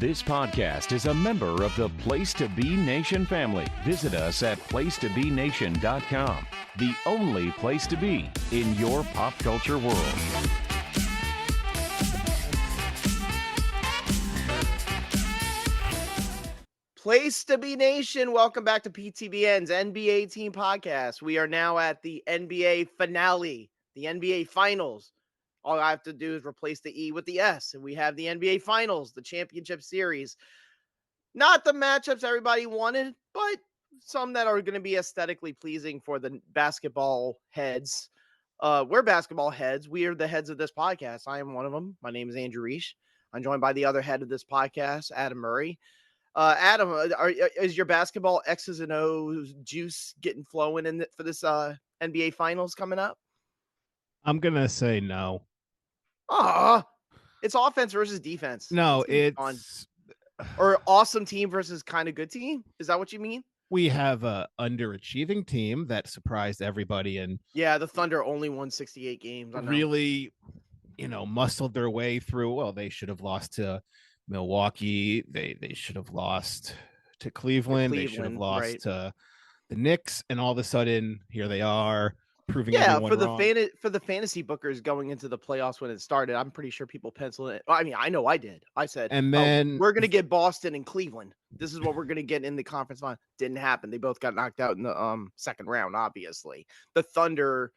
This podcast is a member of the Place to Be Nation family. Visit us at placetobenation.com, the only place to be in your pop culture world. Place to Be Nation, welcome back to PTBN's NBA Team Podcast. We are now at the NBA finale, the NBA Finals. All I have to do is replace the E with the S, and we have the NBA Finals, the championship series. Not the matchups everybody wanted, but some that are going to be aesthetically pleasing for the basketball heads. We're basketball heads. We are the heads of this podcast. I am one of them. My name is Andrew Riche. I'm joined by the other head of this podcast, Adam Murray. Adam, is your basketball X's and O's juice getting flowing for this NBA Finals coming up? I'm going to say no. It's offense versus defense. No, it's or awesome team versus kind of good team. Is that what you mean? We have a underachieving team that surprised everybody, and the Thunder only won 68 games. Really, muscled their way through. Well, they should have lost to Milwaukee. They should have lost to Cleveland. They should have lost to the Knicks, and all of a sudden, here they are. Proving for the fantasy bookers going into the playoffs when it started, I'm pretty sure people penciled it. I mean, I know I did. I said, and then we're going to get Boston and Cleveland. This is what we're going to get in the conference final. Didn't happen. They both got knocked out in the second round. Obviously, the Thunder,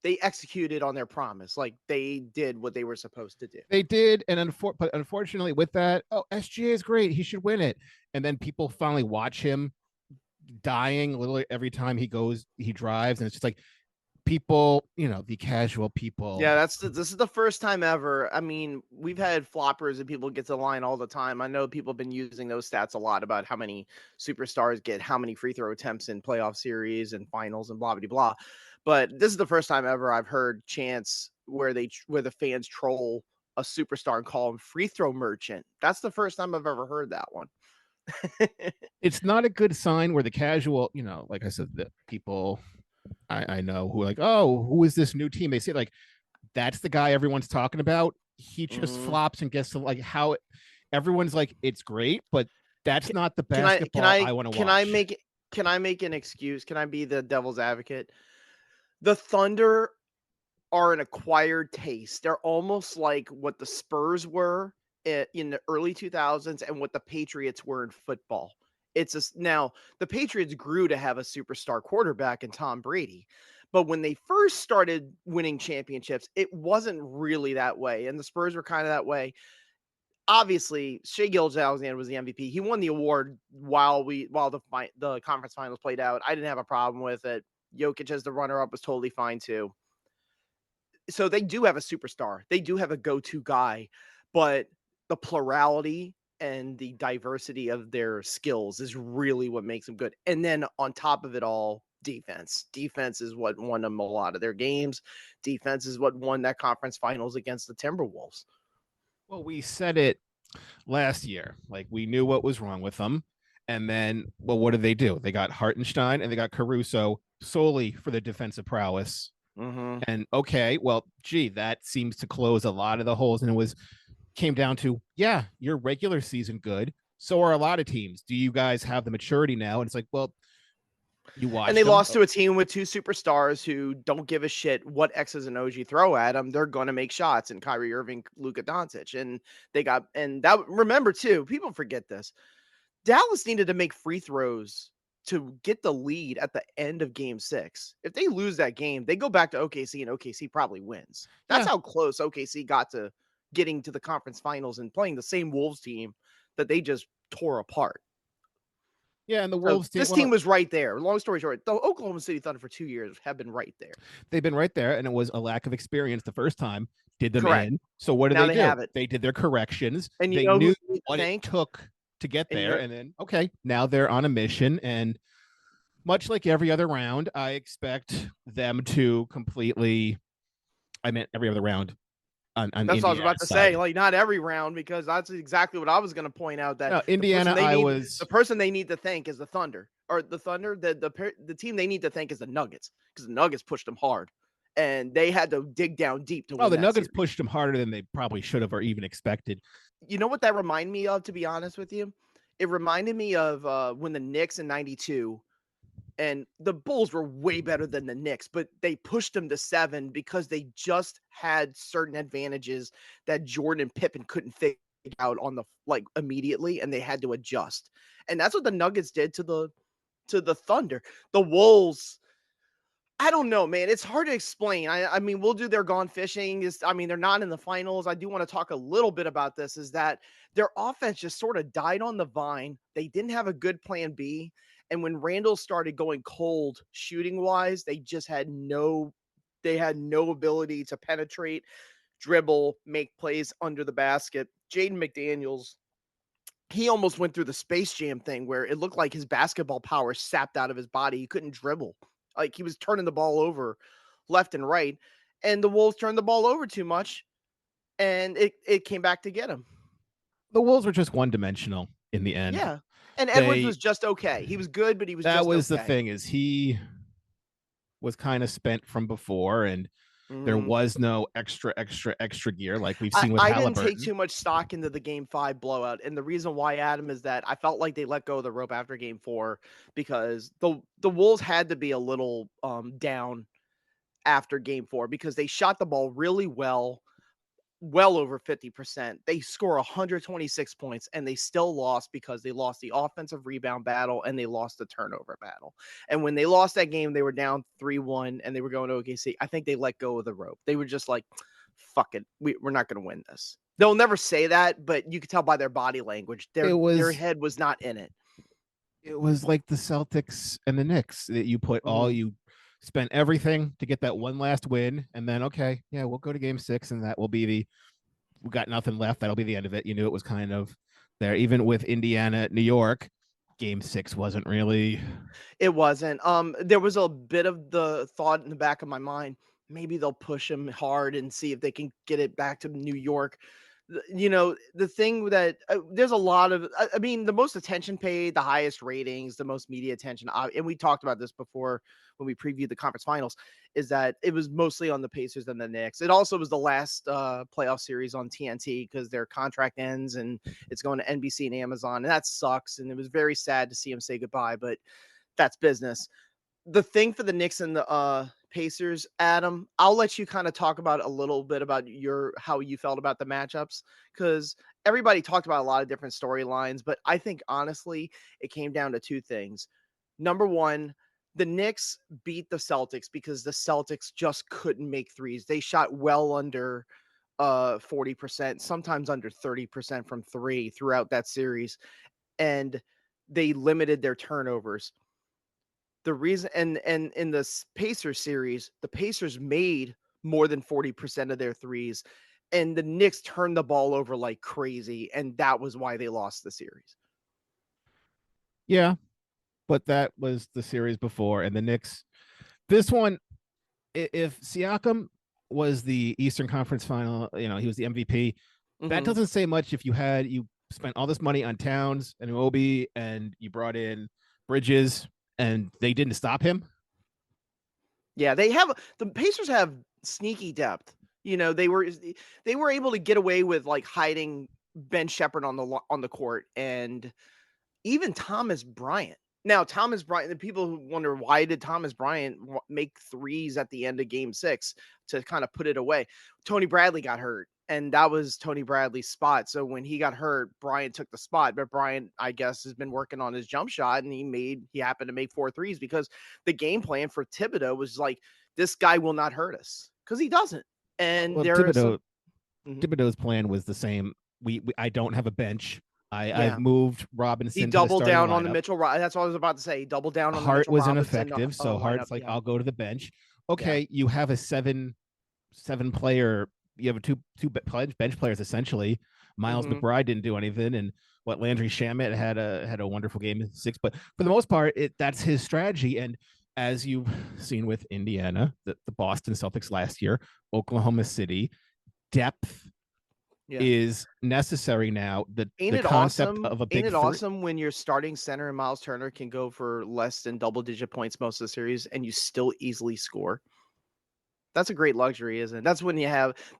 they executed on their promise. Like they did what they were supposed to do. They did, and but unfortunately, with that, SGA is great. He should win it. And then people finally watch him dying literally every time he drives, and it's just like. People, the casual people. Yeah, this is the first time ever. I mean, we've had floppers and people get to the line all the time. I know people have been using those stats a lot about how many superstars get how many free throw attempts in playoff series and finals and blah, blah, blah. But this is the first time ever I've heard chants where the fans troll a superstar and call him free throw merchant. That's the first time I've ever heard that one. It's not a good sign where the casual, like I said, the people I know who are like, oh, who is this new team? They say like, that's the guy everyone's talking about. He just flops and gets to like how everyone's like, it's great, but that's not the basketball I want to watch. Can I make an excuse? Can I be the devil's advocate? The Thunder are an acquired taste. They're almost like what the Spurs were in the early 2000s and what the Patriots were in football. Now the Patriots grew to have a superstar quarterback in Tom Brady, but when they first started winning championships, it wasn't really that way. And the Spurs were kind of that way. Obviously, Shai Gilgeous-Alexander was the MVP. He won the award while the conference finals played out. I didn't have a problem with it. Jokic as the runner-up was totally fine too. So they do have a superstar. They do have a go-to guy, but the plurality and the diversity of their skills is really what makes them good. And then on top of it all, defense. Defense is what won them a lot of their games. Defense is what won that conference finals against the Timberwolves. Well, we said it last year. Like, we knew what was wrong with them. And then, well, what did they do? They got Hartenstein and they got Caruso solely for the defensive prowess. Mm-hmm. And okay, well, that seems to close a lot of the holes. And it came down to, your regular season good. So are a lot of teams. Do you guys have the maturity now? And it's like, well, you watch. And they lost to a team with two superstars who don't give a shit what X's and O's you throw at them. They're going to make shots, and Kyrie Irving, Luka Doncic. Remember too, people forget this. Dallas needed to make free throws to get the lead at the end of game 6. If they lose that game, they go back to OKC and OKC probably wins. That's how close OKC got to getting to the conference finals and playing the same Wolves team that they just tore apart. Yeah, and the Wolves team. This team was right there. Long story short, the Oklahoma City Thunder for 2 years have been right there. They've been right there, and it was a lack of experience the first time. Did them in. So what did they do? They did their corrections. And they knew what it took to get there. And then, now they're on a mission. And much like every other round, I expect them to completely. I meant every other round. That's what I was about to say. Like, not every round, because that's exactly what I was going to point out. That Indiana, the person they need to thank is the Thunder, or the Thunder. The team they need to thank is the Nuggets, because the Nuggets pushed them hard, and they had to dig down deep to win. The Nuggets pushed them harder than they probably should have or even expected. you know what that reminded me of, to be honest with you? It reminded me of when the Knicks in 92, and the Bulls were way better than the Knicks, but they pushed them to 7 because they just had certain advantages that Jordan and Pippen couldn't figure out on the immediately, and they had to adjust. And that's what the Nuggets did to the Thunder. The Wolves, I don't know, man. It's hard to explain. I mean, we'll do their gone fishing. They're not in the finals. I do want to talk a little bit about this, is that their offense just sort of died on the vine. They didn't have a good plan B. And when Randall started going cold shooting wise, they had no ability to penetrate, dribble, make plays under the basket. Jaden McDaniels, he almost went through the Space Jam thing where it looked like his basketball power sapped out of his body. He couldn't dribble. Like, he was turning the ball over left and right, and the Wolves turned the ball over too much, and it came back to get him. The Wolves were just one-dimensional in the end. Yeah, and Edwards was just okay. He was good, but he was that was okay. The thing, is he was kind of spent from before, and there was no extra gear like we've seen with Haliburton. I didn't take too much stock into the Game 5 blowout, and the reason why, Adam, is that I felt like they let go of the rope after Game 4 because the Wolves had to be a little down after Game 4 because they shot the ball really well over 50%. They score 126 points, and they still lost because they lost the offensive rebound battle and they lost the turnover battle. And when they lost that game, they were down 3-1 and they were going to OKC. I think they let go of the rope. They were just like, fuck it. We're not going to win this. They'll never say that, but you could tell by their body language. Their head was not in it. It was like the Celtics and the Knicks that you put you spent everything to get that one last win, and then, okay, yeah, we'll go to Game 6, and that will be we got nothing left. That'll be the end of it. You knew it was kind of there. Even with Indiana, New York, Game 6 wasn't really. It wasn't. There was a bit of the thought in the back of my mind, maybe they'll push him hard and see if they can get it back to New York. You know, the thing that there's a lot of, the most attention paid, the highest ratings, the most media attention, and we talked about this before when we previewed the conference finals, is that it was mostly on the Pacers and the Knicks. It also was the last playoff series on TNT because their contract ends and it's going to NBC and Amazon, and that sucks. And it was very sad to see him say goodbye, but that's business. The thing for the Knicks and the Pacers, Adam, I'll let you kind of talk about a little bit about how you felt about the matchups, because everybody talked about a lot of different storylines, but I think honestly it came down to two things. Number one, the Knicks beat the Celtics because the Celtics just couldn't make threes. They shot well under 40%, sometimes under 30% from three throughout that series, and they limited their turnovers. The reason, and in the Pacers series, the Pacers made more than 40% of their threes, and the Knicks turned the ball over like crazy, and that was why they lost the series. Yeah, but that was the series before, and the Knicks, this one, if Siakam was the Eastern Conference final, he was the MVP, that doesn't say much if you spent all this money on Towns and Obi, and you brought in Bridges, and they didn't stop him. Yeah, the Pacers have sneaky depth. They were able to get away with like hiding Ben Shepherd on the court, and even Thomas Bryant. Now, Thomas Bryant, the people who wonder why did Thomas Bryant make threes at the end of Game 6 to kind of put it away. Tony Bradley got hurt, and that was Tony Bradley's spot. So when he got hurt, Bryant took the spot. But Bryant, I guess, has been working on his jump shot, and he happened to make 4 threes because the game plan for Thibodeau was like, this guy will not hurt us, because he doesn't. And Thibodeau's plan was the same. I don't have a bench. I've moved Robinson. He doubled down on the Mitchell. That's what I was about to say. He doubled down on Hart the Mitchell was Robinson ineffective, so Hart's like, I'll go to the bench. Okay, you have a seven player. You have two bench players essentially. Miles McBride didn't do anything, and Landry Shamet had a wonderful game in 6. But for the most part, that's his strategy. And as you've seen with Indiana, the Boston Celtics last year, Oklahoma City, depth is necessary now. The concept of a big. Ain't it awesome when your starting center and Miles Turner can go for less than double-digit points most of the series, and you still easily score? That's a great luxury, isn't it? That's when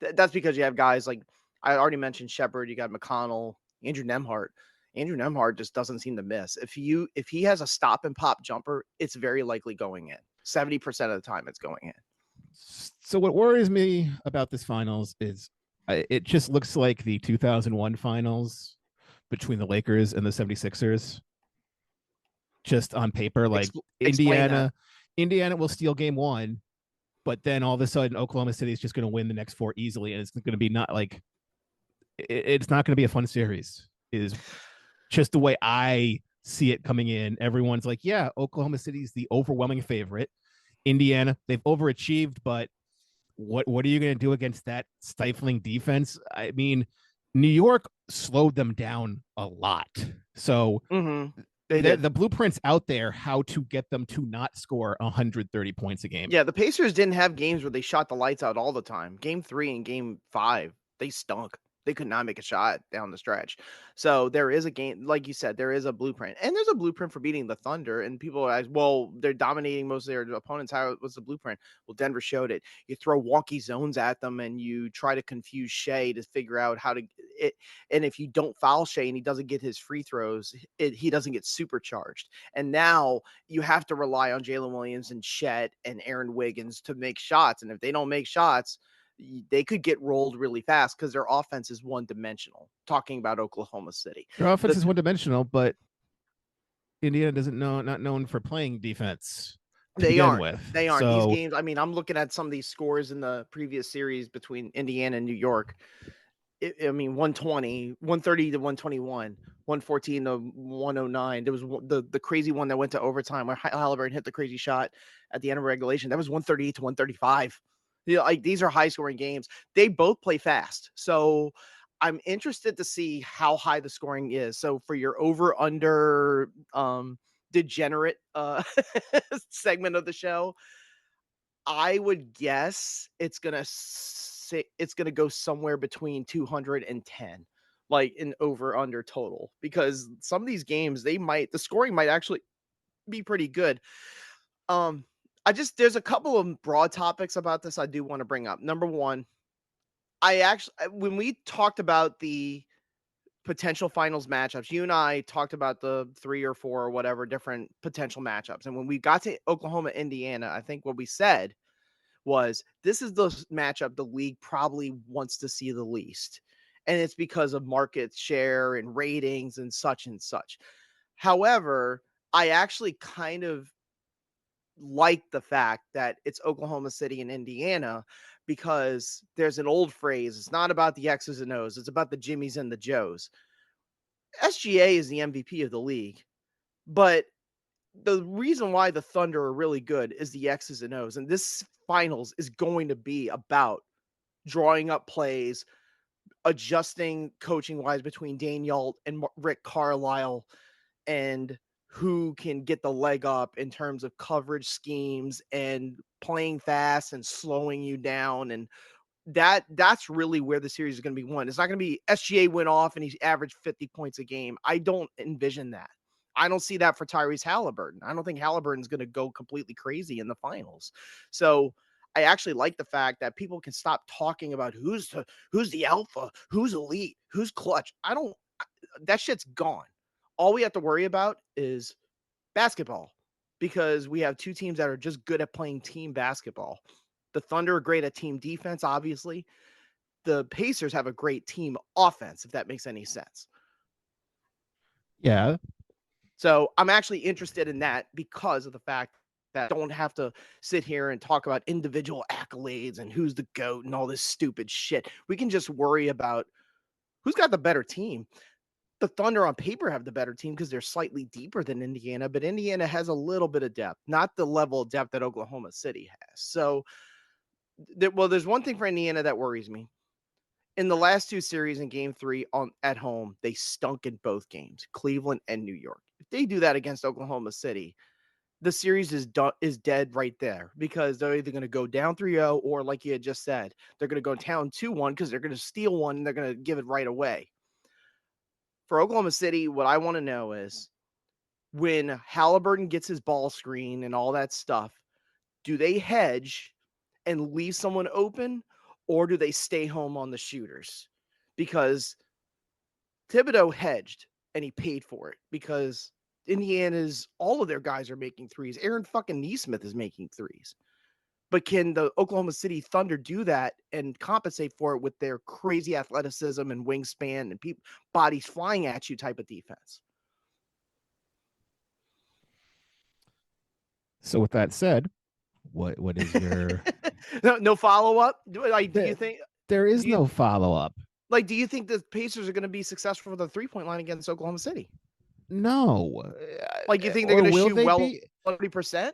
that's because you have guys like I already mentioned Shepard. You got McConnell, Andrew Nembhard. Andrew Nembhard just doesn't seem to miss. If he has a stop and pop jumper, it's very likely going in. 70% of the time, it's going in. So what worries me about this finals is it just looks like the 2001 finals between the Lakers and the 76ers. Just on paper, like Indiana will steal game 1, but then all of a sudden Oklahoma City is just going to win the next 4 easily, and it's going to be not like it's not going to be a fun series. Is just the way I see it coming in. Everyone's like, yeah, Oklahoma City is the overwhelming favorite. Indiana, they've overachieved, but what are you going to do against that stifling defense? I mean, New York slowed them down a lot. So the blueprint's out there how to get them to not score 130 points a game. Yeah, the Pacers didn't have games where they shot the lights out all the time. Game 3 and game 5, they stunk. They could not make a shot down the stretch. So there is a game, like you said, there is a blueprint. And there's a blueprint for beating the Thunder. And people are like, well, they're dominating most of their opponents. How was the blueprint? Well, Denver showed it. You throw wonky zones at them and you try to confuse Shai to figure out how to it. And if you don't foul Shai and he doesn't get his free throws, he doesn't get supercharged. And now you have to rely on Jalen Williams and Chet and Aaron Wiggins to make shots. And if they don't make shots, they could get rolled really fast because their offense is one-dimensional. Talking about Oklahoma City, their offense is one-dimensional, but Indiana not known for playing defense. They aren't. So, these games. I mean, I'm looking at some of these scores in the previous series between Indiana and New York. 120, 130 to 121, 114 to 109. There was the crazy one that went to overtime where Haliburton hit the crazy shot at the end of regulation. That was 138 to 135. Like these are high scoring games. They both play fast. So I'm interested to see how high the scoring is. So for your over under degenerate segment of the show, I would guess it's going to go somewhere between 210, like an over under total, because some of these games, the scoring might actually be pretty good. There's a couple of broad topics about this I do want to bring up. Number one, when we talked about the potential finals matchups, you and I talked about the 3 or 4 or whatever different potential matchups. And when we got to Oklahoma, Indiana, I think what we said was this is the matchup the league probably wants to see the least. And it's because of market share and ratings and such and such. However, I actually kind of like the fact that it's Oklahoma City and Indiana, because there's an old phrase. It's not about the X's and O's. It's about the Jimmies and the Joes. SGA is the MVP of the league, but the reason why the Thunder are really good is the X's and O's. And this finals is going to be about drawing up plays, adjusting coaching wise between Dane Yalt and Rick Carlisle, and who can get the leg up in terms of coverage schemes and playing fast and slowing you down. And that's really where the series is going to be won. It's not going to be SGA went off and he's averaged 50 points a game. I don't envision that. I don't see that for Tyrese Haliburton. I don't think Haliburton's going to go completely crazy in the finals. So I actually like the fact that people can stop talking about who's the alpha, who's elite, who's clutch. That shit's gone. All we have to worry about is basketball, because we have two teams that are just good at playing team basketball. The Thunder are great at team defense, obviously. The Pacers have a great team offense, if that makes any sense. Yeah. So I'm actually interested in that because of the fact that I don't have to sit here and talk about individual accolades and who's the GOAT and all this stupid shit. We can just worry about who's got the better team. The Thunder on paper have the better team because they're slightly deeper than Indiana, but Indiana has a little bit of depth, not the level of depth that Oklahoma City has. So, there's one thing for Indiana that worries me. In the last 2 series in game 3 at home, they stunk in both games, Cleveland and New York. If they do that against Oklahoma City, the series is dead right there, because they're either going to go down 3-0 or, like you had just said, they're going to go down 2-1 because they're going to steal one and they're going to give it right away. For Oklahoma City, what I want to know is when Haliburton gets his ball screen and all that stuff, do they hedge and leave someone open, or do they stay home on the shooters? because Thibodeau hedged and he paid for it because Indiana's all of their guys are making threes. Aaron fucking Nesmith is making threes. But can the Oklahoma City Thunder do that and compensate for it with their crazy athleticism and wingspan and bodies flying at you type of defense? So with that said, what is your no follow-up? Do you think there is no follow-up? Like, do you think the Pacers are going to be successful for the three-point line against Oklahoma City? No. Like, you think they're going to shoot well 20%?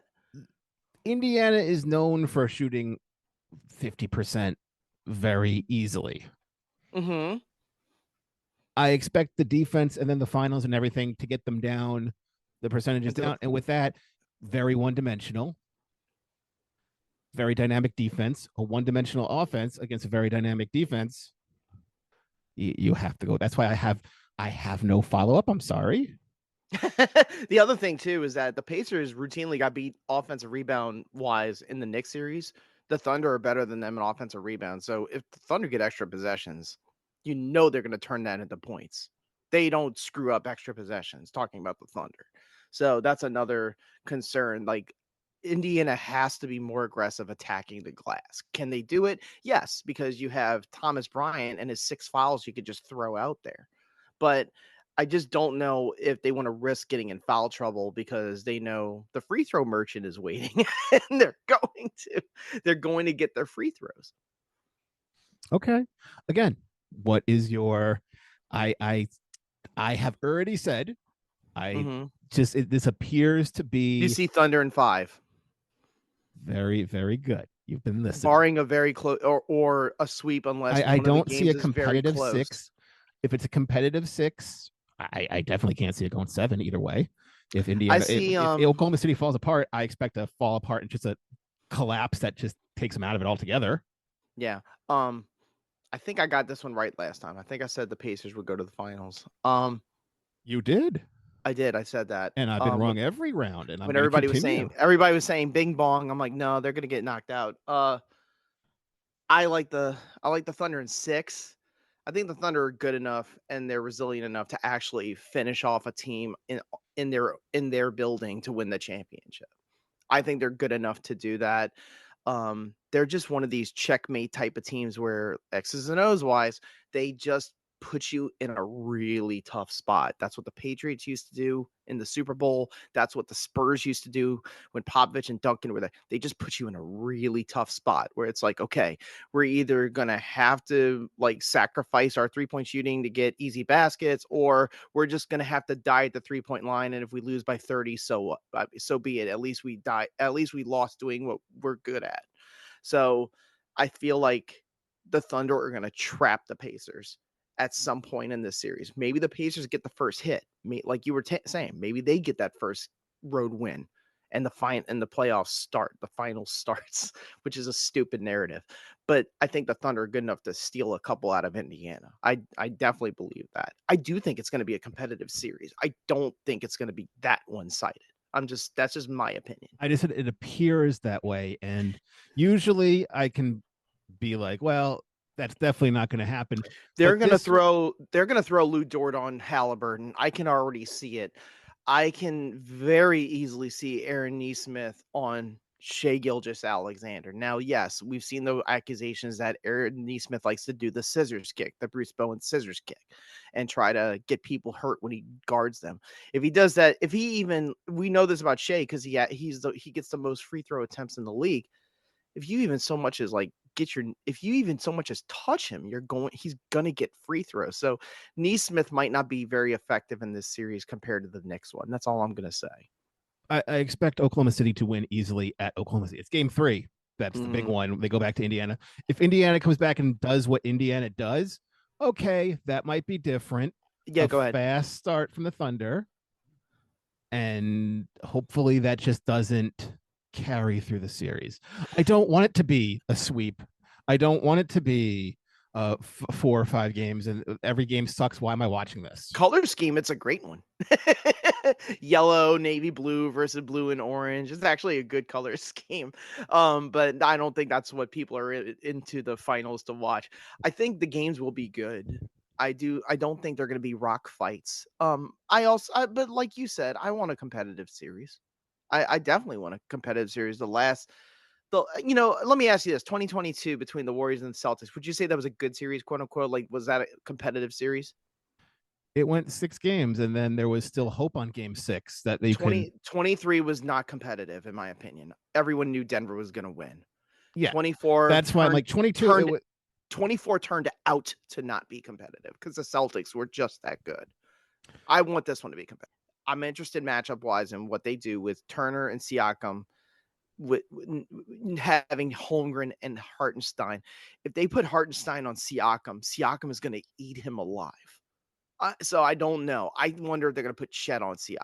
Indiana is known for shooting 50% very easily. Mm-hmm. I expect the defense and then the finals and everything to get them down, the percentages down. And with that, very one-dimensional, very dynamic defense, a one-dimensional offense against a very dynamic defense. You have to go. That's why I have no follow-up. I'm sorry. The other thing too is that the Pacers routinely got beat offensive rebound wise in the Knicks series. The Thunder are better than them in offensive rebound. So if the Thunder get extra possessions, they're going to turn that into points. They don't screw up extra possessions, talking about the Thunder. So that's another concern. Like, Indiana has to be more aggressive attacking the glass. Can they do it? Yes, because you have Thomas Bryant and his 6 fouls you could just throw out there. But I just don't know if they want to risk getting in foul trouble because they know the free throw merchant is waiting and they're going to get their free throws. Okay. Again, what is your I have already said this appears to be You see Thunder in 5. Very, very good. You've been listening. Barring a very close or a sweep, unless I don't see a competitive 6. If it's a competitive 6, I definitely can't see it going 7 either way. If Indiana, if Oklahoma City falls apart, I expect to fall apart and just a collapse that just takes them out of it altogether. Yeah. I think I got this one right last time. I think I said the Pacers would go to the finals. You did. I did. I said that, and I've been wrong every round. And when everybody was saying bing bong, I'm like, no, they're gonna get knocked out. I like the Thunder in 6. I think the Thunder are good enough and they're resilient enough to actually finish off a team in their building to win the championship. I think they're good enough to do that. They're just one of these checkmate type of teams where X's and O's wise, they just put you in a really tough spot. That's what the Patriots used to do in the Super Bowl. That's what the Spurs used to do when Popovich and Duncan were there. They just put you in a really tough spot where it's like, okay, we're either going to have to like sacrifice our 3-point shooting to get easy baskets, or we're just going to have to die at the 3-point line. And if we lose by 30, so be it. At least we lost doing what we're good at. So I feel like the Thunder are going to trap the Pacers at some point in this series. Maybe the Pacers get the first hit. Like you were saying, maybe they get that first road win and the playoffs start. The finals starts, which is a stupid narrative. But I think the Thunder are good enough to steal a couple out of Indiana. I definitely believe that. I do think it's going to be a competitive series. I don't think it's going to be that one-sided. That's just my opinion. I just said it appears that way. And usually I can be like, well, that's definitely not going to happen. They're going to throw Lou Dort on Haliburton. I can already see it. I can very easily see Aaron Nesmith on Shai Gilgeous-Alexander. Now, yes, we've seen the accusations that Aaron Nesmith likes to do the scissors kick, the Bruce Bowen scissors kick, and try to get people hurt when he guards them. If he does that, we know this about Shai because he gets the most free throw attempts in the league. If you even so much as touch him, he's gonna get free throws. So Nesmith might not be very effective in this series compared to the next one. That's all I'm gonna say. I expect Oklahoma City to win easily at Oklahoma City. It's game 3. That's the big one. They go back to Indiana. If Indiana comes back and does what Indiana does, okay, that might be different. Yeah, go ahead. Fast start from the Thunder, and hopefully that just doesn't carry through the series. I don't want it to be a sweep. I don't want it to be 4 or 5 games and every game sucks. Why am I watching this? Color scheme, it's a great one. Yellow, navy blue versus blue and orange. It's actually a good color scheme. But I don't think that's what people are into the finals to watch. I think the games will be good. I don't think they're going to be rock fights. But like you said, I want a competitive series. I definitely want a competitive series. Let me ask you this: 2022 between the Warriors and the Celtics. Would you say that was a good series, quote unquote? Like, was that a competitive series? It went 6 games, and then there was still hope on game 6 that they 23 was not competitive, in my opinion. Everyone knew Denver was going to win. Yeah, 24. That's why I'm like 22. 24 turned out to not be competitive because the Celtics were just that good. I want this one to be competitive. I'm interested matchup wise in what they do with Turner and Siakam, with having Holmgren and Hartenstein. If they put Hartenstein on Siakam is going to eat him alive. So I don't know. I wonder if they're going to put Chet on Siakam.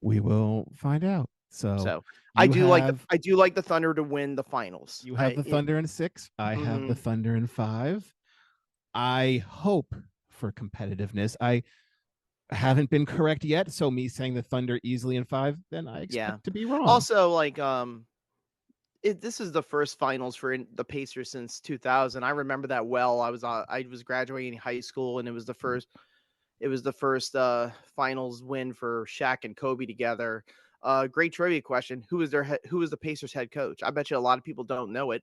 We will find out. So I do like the Thunder to win the finals. You have the Thunder in 6. I have the Thunder in 5. I hope for competitiveness. I haven't been correct yet, so me saying the Thunder easily in 5, then I expect to be wrong. Also, like this is the first finals for the Pacers since 2000. I remember that well. I was graduating high school, and it was the first finals win for Shaq and Kobe together. Great trivia question: Who was the Pacers head coach? I bet you a lot of people don't know it.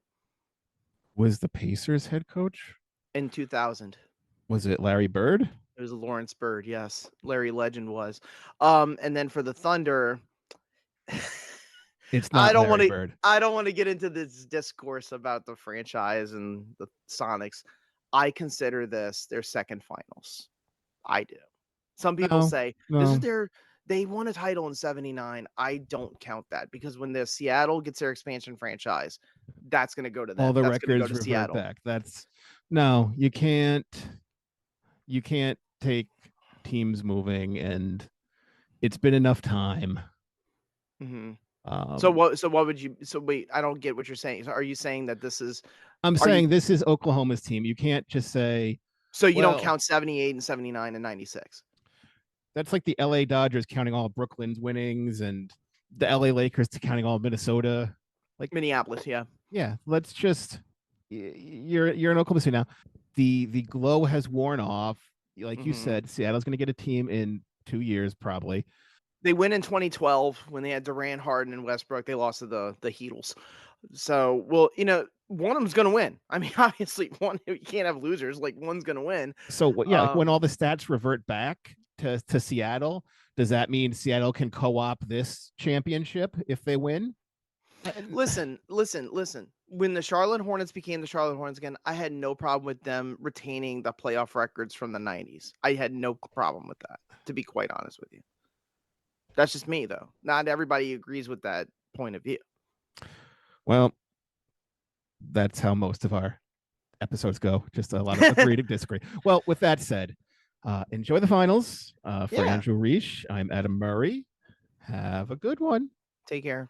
Was the Pacers head coach in 2000? Was it Larry Bird? It was Lawrence Bird. Yes, Larry Legend was. And then for the Thunder. It's not. I don't want to get into this discourse about the franchise and the Sonics. I consider this their second finals. I do. Some people say this is they won a title in 79. I don't count that because when the Seattle gets their expansion franchise, that's going to go to them. All the records revert Seattle. Back. You can't take teams moving, and it's been enough time. Mm-hmm. Wait, I don't get what you're saying. So are you saying that this is? I'm saying this is Oklahoma's team. You can't just say. So you don't count 78 and 79 and 96. That's like the LA Dodgers counting all of Brooklyn's winnings and the LA Lakers counting all of Minnesota. Like Minneapolis, yeah. Yeah, let's just you're in Oklahoma City now. The glow has worn off. Like you said, Seattle's going to get a team in 2 years probably. They win in 2012 when they had Durant, Harden, and Westbrook. They lost to the Heatles. So, one of them's going to win. I mean, obviously, you can't have losers. Like, one's going to win. So, when all the stats revert back to Seattle, does that mean Seattle can co-op this championship if they win? Listen. When the Charlotte Hornets became the Charlotte Hornets again, I had no problem with them retaining the playoff records from the 90s. I had no problem with that, to be quite honest with you. That's just me, though. Not everybody agrees with that point of view. Well, that's how most of our episodes go. Just a lot of agree to disagree. Well, with that said, enjoy the finals. For Andrew Riche, I'm Adam Murray. Have a good one. Take care.